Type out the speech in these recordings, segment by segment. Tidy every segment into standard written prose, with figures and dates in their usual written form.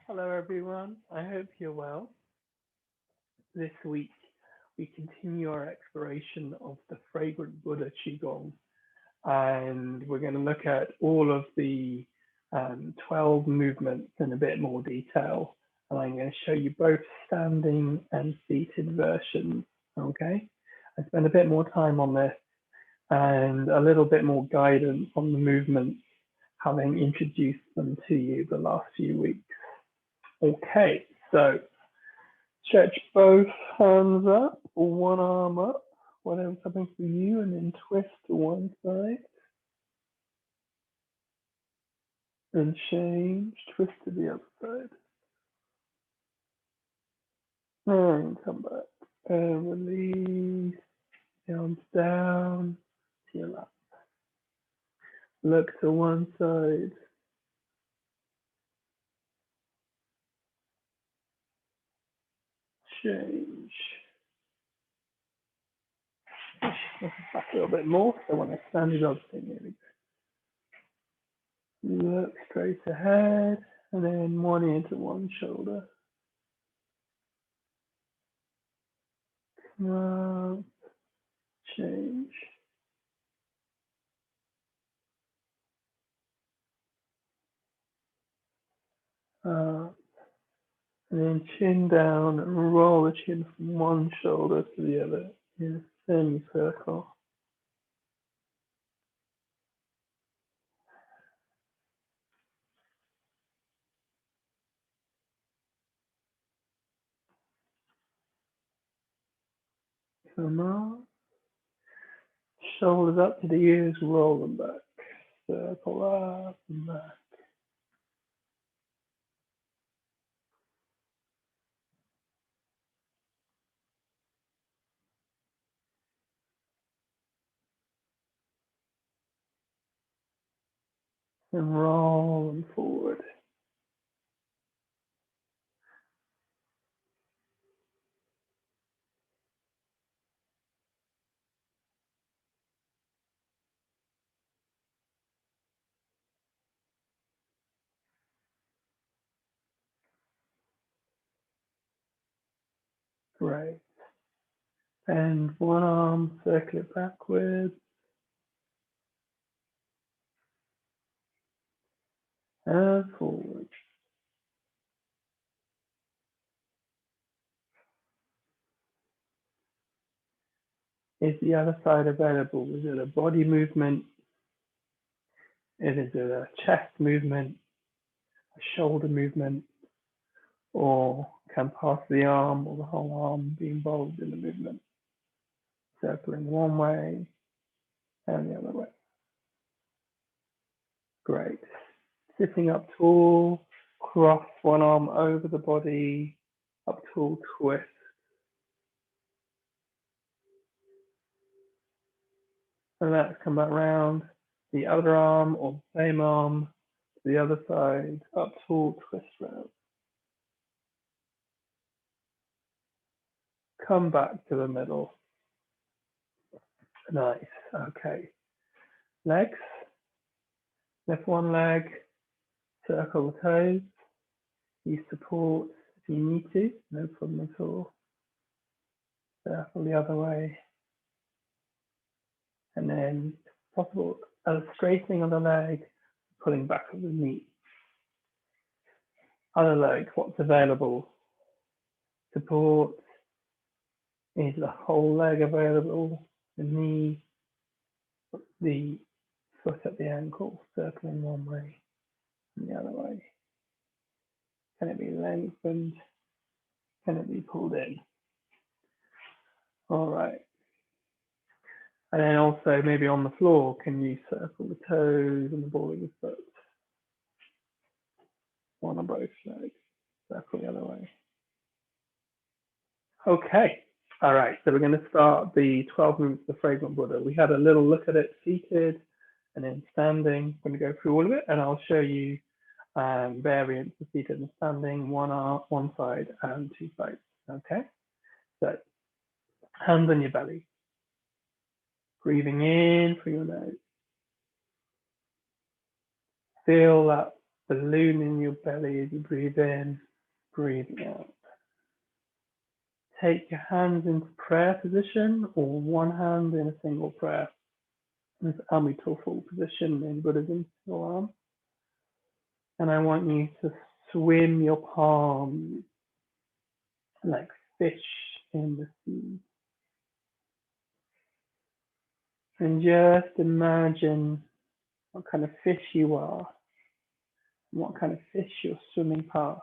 Hello, everyone. I hope you're well. This week, we continue our exploration of the Fragrant Buddha Qigong, and we're going to look at all of the 12 movements in a bit more detail. And I'm going to show you both standing and seated versions. Okay, I spent a bit more time on this and a little bit more guidance on the movements, having introduced them to you the last few weeks. Okay, so stretch both hands up, one arm up, whatever's happening for you, and then twist to one side. And change, twist to the other side. And come back. And release, arms down to your lap. Look to one side. Change. Back a little bit more, so when I stand it up, here we go. Look straight ahead, and then one ear to one shoulder. Come up, change. Up, and then chin down and roll the chin from one shoulder to the other in a semicircle. Come on. Shoulders up to the ears, roll them back. Circle up and back. And roll them forward. Great. And one arm, circle it backwards. And forward. Is the other side available? Is it a body movement? Is it a chest movement? A shoulder movement? Or can part of the arm or the whole arm be involved in the movement? Circling one way and the other way. Great. Sitting up tall, cross one arm over the body, up tall, twist. And let's come back round. The other arm or the same arm to the other side, up tall, twist round. Come back to the middle. Nice. Okay. Legs. Lift one leg, circle the toes. Use support if you need to, no problem at all. Circle the other way. And then, if possible, a straightening of the leg, pulling back of the knee. Other leg, what's available? Support. Is the whole leg available? The knee, the foot at the ankle, circling one way and the other way. Can it be lengthened? Can it be pulled in? All right. And then also maybe on the floor, can you circle the toes and the ball of the foot? One or both legs, circle the other way. Okay. All right, so we're going to start the 12 movements of the Fragrant Buddha. We had a little look at it seated and then standing. I'm going to go through all of it and I'll show you variants of seated and standing, one arm, one side and two sides. Okay, so hands on your belly. Breathing in through your nose. Feel that balloon in your belly as you breathe in, breathing out. Take your hands into prayer position or one hand in a single prayer. This Amitabha position in Buddhism, your arm. And I want you to swim your palms like fish in the sea. And just imagine what kind of fish you are, and what kind of fish you're swimming past.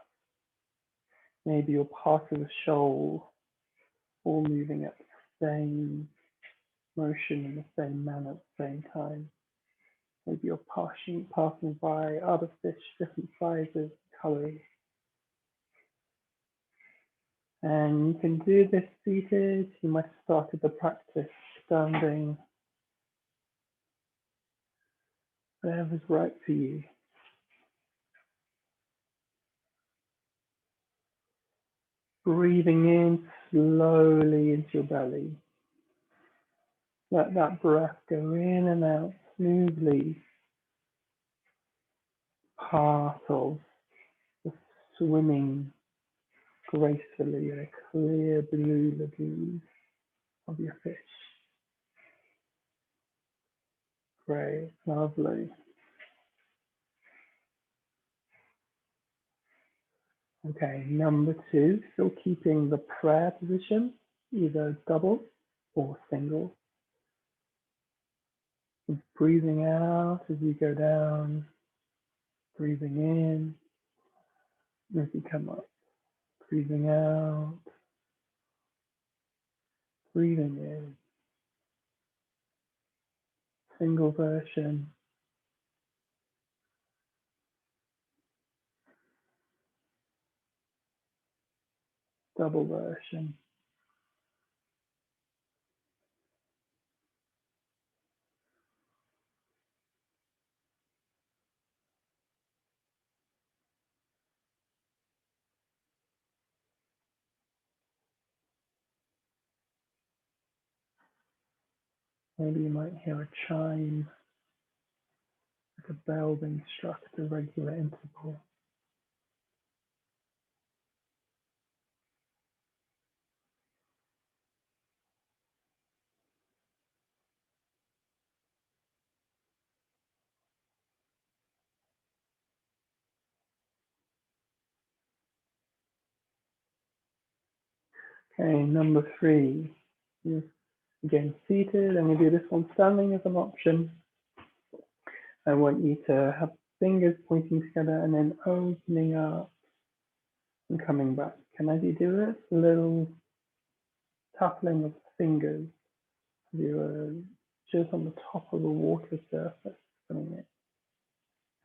Maybe you're part of a shoal, all moving at the same motion in the same manner at the same time. Maybe you're passing by other fish, different sizes, colors. And you can do this seated. You might have started the practice standing. Whatever's right for you. Breathing in slowly into your belly. Let that breath go in and out smoothly. Part of the swimming gracefully in a clear blue lagoon of your fish. Great, lovely. Okay, number 2, still keeping the prayer position, either double or single. Breathing out as you go down, breathing in as you come up, breathing out, breathing in. Single version, double version. Maybe you might hear a chime, like a bell being struck at a regular interval. Okay, number 3. You're again seated, and we do this one standing as an option. I want you to have fingers pointing together and then opening up and coming back. Can I do it? A little tapping of fingers. You're just on the top of the water surface, feeling it.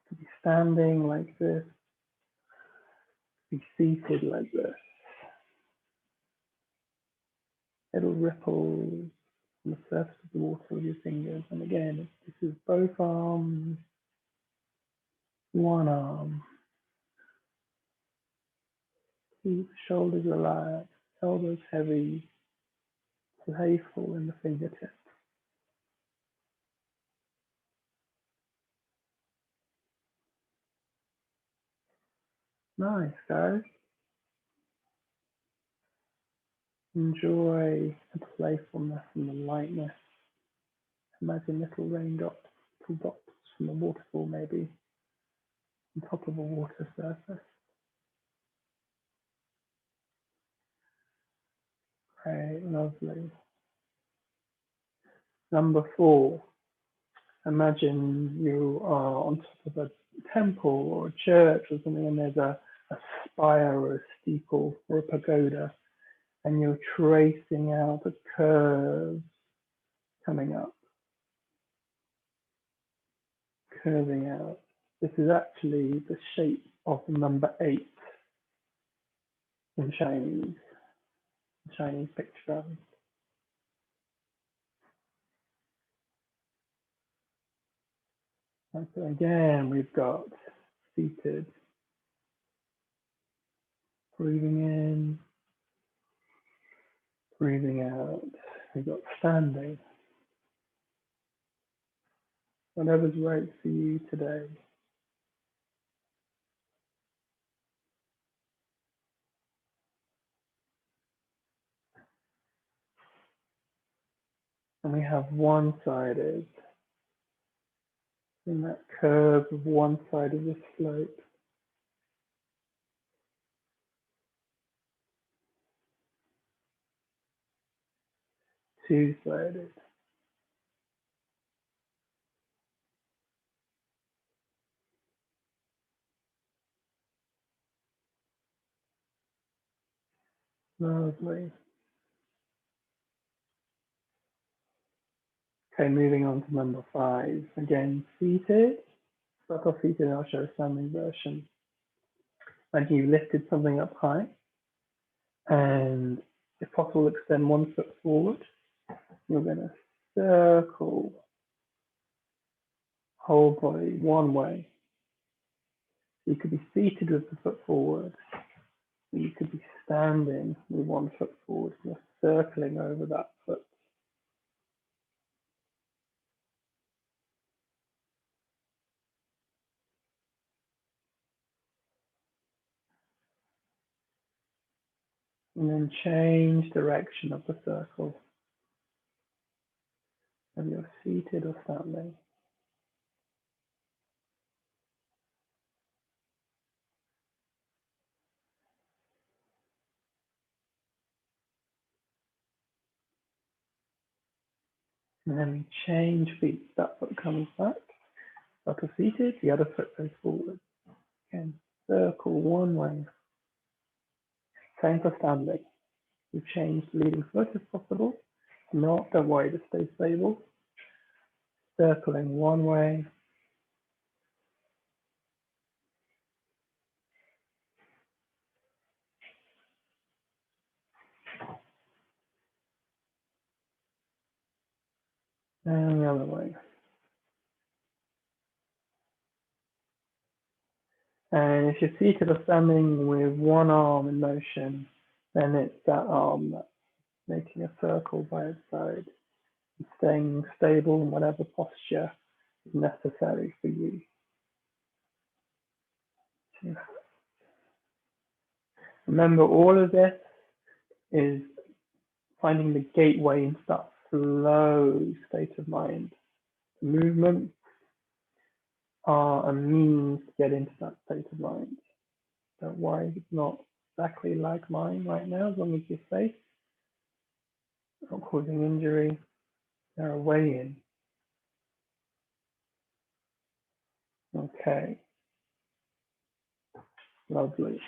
To be standing like this, be seated like this. Little ripples on the surface of the water with your fingers. And again, this is both arms, one arm. Keep shoulders relaxed, elbows heavy, playful in the fingertips. Nice, guys. Enjoy the playfulness and the lightness. Imagine little raindrops, little dots from a waterfall maybe, on top of a water surface. Great, lovely. Number 4, imagine you are on top of a temple or a church or something, and there's a spire or a steeple or a pagoda, and you're tracing out a curve coming up, curving out. This is actually the shape of number 8 in Chinese pictograms. And so again, we've got seated, breathing in, breathing out. We've got standing. Whatever's right for you today. And we have one-sided, in that curve of one side of the slope. Two-sided. Lovely. Okay, moving on to number 5. Again, seated. Start off seated, I'll show a standing version. And you lifted something up high. And if possible, extend one foot forward. You're going to circle whole body one way. You could be seated with the foot forward. Or you could be standing with one foot forward. You're circling over that foot. And then change direction of the circle. Whether you're seated or standing. And then we change feet. That foot comes back. Start off seated, the other foot goes forward. Again, circle one way. Same for standing. You change the leading foot if possible. If not, don't worry, just stay stable. Circling one way. And the other way. And if you're seated or standing with one arm in motion, then it's that arm that's making a circle by its side, and staying stable in whatever posture is necessary for you. Remember, all of this is finding the gateway into that flow state of mind. Movements are a means to get into that state of mind. Don't worry, it's not exactly like mine right now, as long as you're safe, not causing injury. They're a way in. Okay, lovely.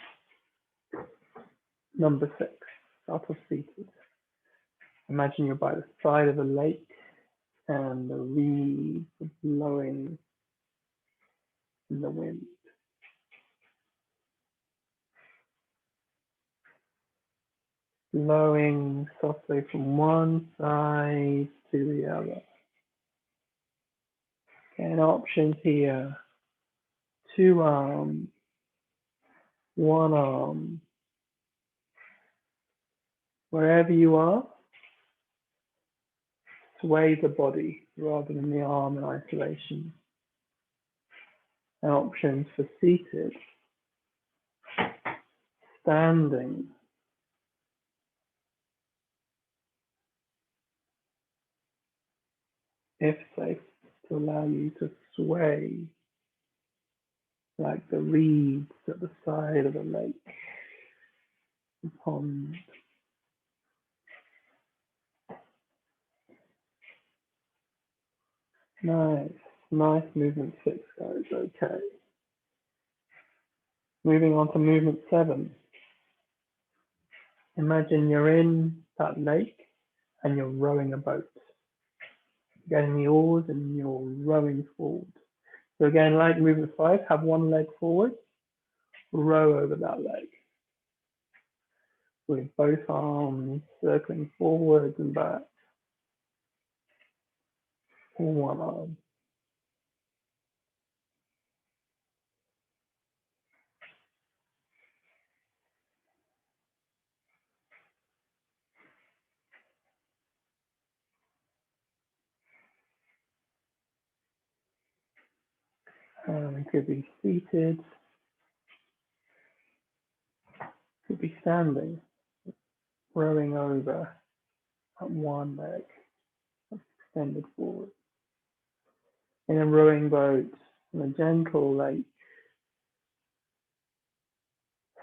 Number 6, start off seated. Imagine you're by the side of a lake and the reeds are blowing in the wind. Blowing softly from one side to the other. And options here, 2 arms, 1 arm. Wherever you are, sway the body rather than the arm in isolation. And options for seated, standing, if safe, to allow you to sway like the reeds at the side of a lake, a pond. Nice, nice movement 6, guys. Okay. Moving on to movement 7. Imagine you're in that lake and you're rowing a boat. Getting the oars and you're rowing forward. So again, like movement 5, have one leg forward, row over that leg. With both arms circling forwards and back. Or one arm. It could be seated, could be standing, rowing over at one leg. extended forward. In a rowing boat, on a gentle lake,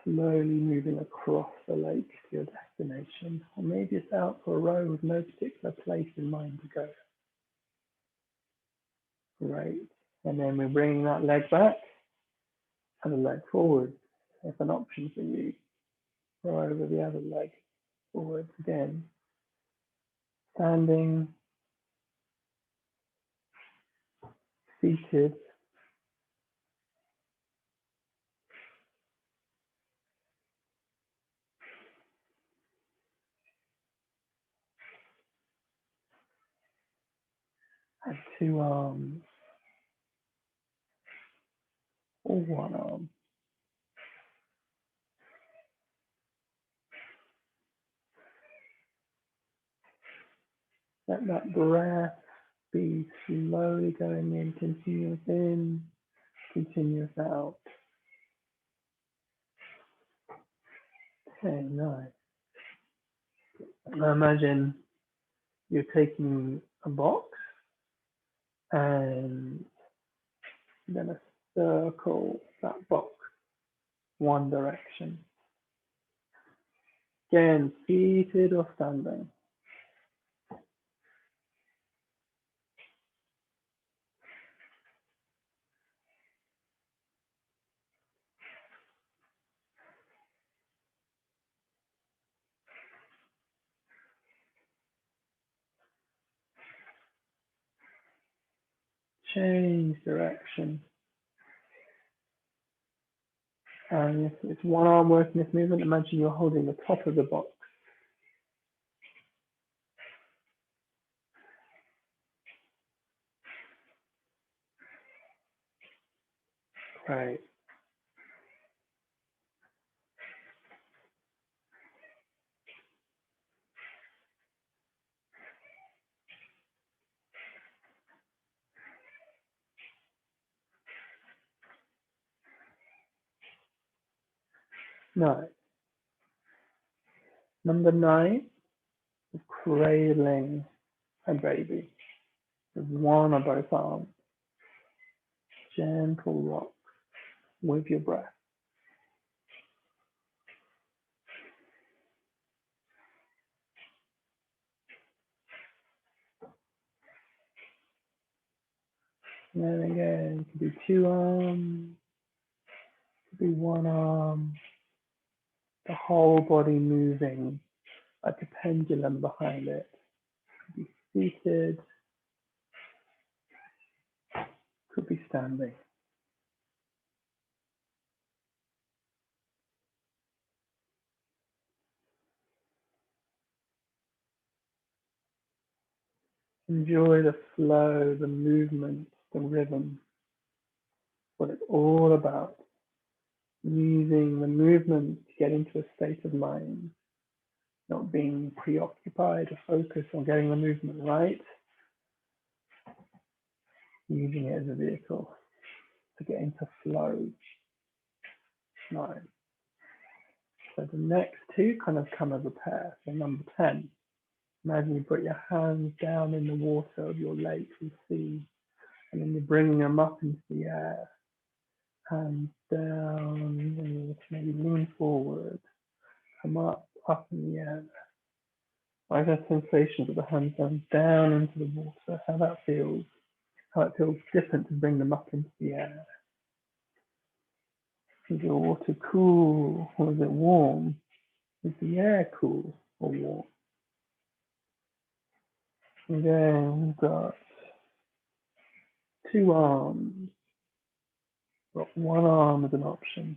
slowly moving across the lake to your destination. Or maybe it's out for a row with no particular place in mind to go. Great. And then we're bringing that leg back and the leg forward. If an option for you, row over the other leg forwards again. Standing, seated, and two arms, or one arm. Let that breath be slowly going in, continuous out. Okay, nice. Now imagine you're taking a box and you're going to circle that box one direction. Again, seated or standing. Change direction. And if it's one arm working this movement, imagine you're holding the top of the box. Great. Nice. Number 9 is cradling a baby with one or both arms. Gentle rock with your breath. And then again, it could be 2 arms, it could be 1 arm, the whole body moving like a pendulum behind it. Could be seated, could be standing. Enjoy the flow, the movement, the rhythm, what it's all about. Using the movement to get into a state of mind, not being preoccupied or focused on getting the movement right, using it as a vehicle to get into flow. Right. So the next 2 kind of come as a pair. So number 10, imagine you put your hands down in the water of your lake or sea, and then you're bringing them up into the air. Hands down, and you maybe lean forward, come up in the air. I have sensations of the hands down into the water, how that feels, how it feels different to bring them up into the air. Is the water cool or is it warm? Is the air cool or warm? Again, we've got 2 arms. We've got 1 arm as an option.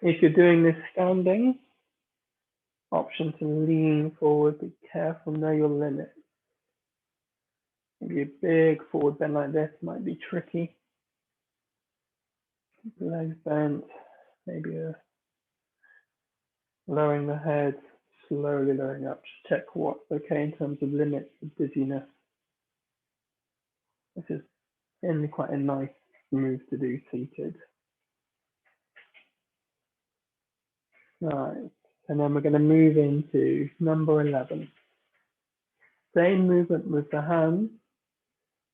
If you're doing this standing, option to lean forward, be careful, know your limit. Maybe a big forward bend like this might be tricky. Legs bent, maybe lowering the head, slowly lowering up. Just check what's okay in terms of limits of dizziness. This is generally quite a nice move to do seated. Right. And then we're going to move into number 11. Same movement with the hands,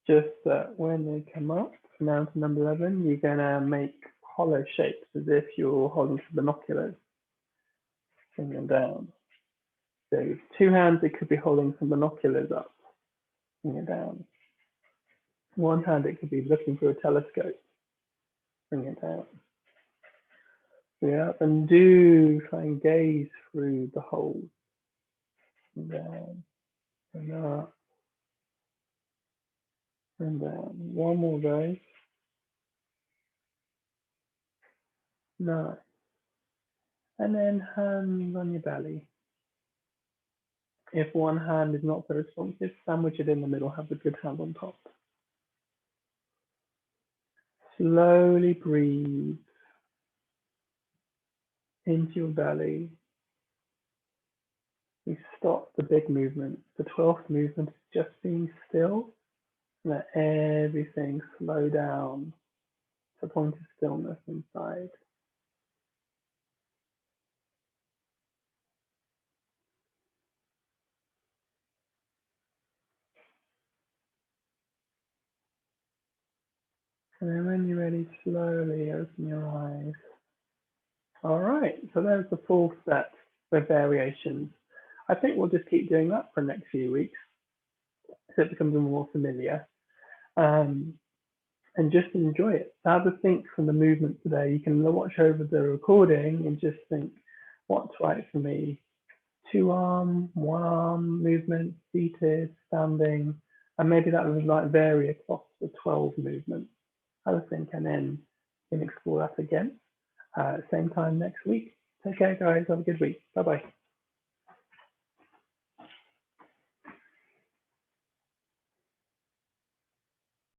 just that when they come up, now to number 11, you're going to make hollow shapes as if you're holding to binoculars. Bring them down. So 2 hands, it could be holding some binoculars up. Bring it down. 1 hand, it could be looking through a telescope. Bring it down. Yeah, and do try and gaze through the holes. And down, and up, and down. 1 more, guys. Nice. And then hands on your belly. If 1 hand is not so responsive, sandwich it in the middle, have the good hand on top. Slowly breathe into your belly. We stop the big movement. The 12th movement is just being still. Let everything slow down to a point of stillness inside. And then when you're ready, slowly open your eyes. All right, so there's the full set with variations. I think we'll just keep doing that for the next few weeks so it becomes more familiar. And just enjoy it. Have a think from the movement today. You can watch over the recording and just think, what's right for me? 2-arm, 1-arm movement, seated, standing, and maybe that would like vary across the 12 movements. Have a think, and then you can explore that again. Same time next week. Take care, guys. Have a good week. Bye-bye.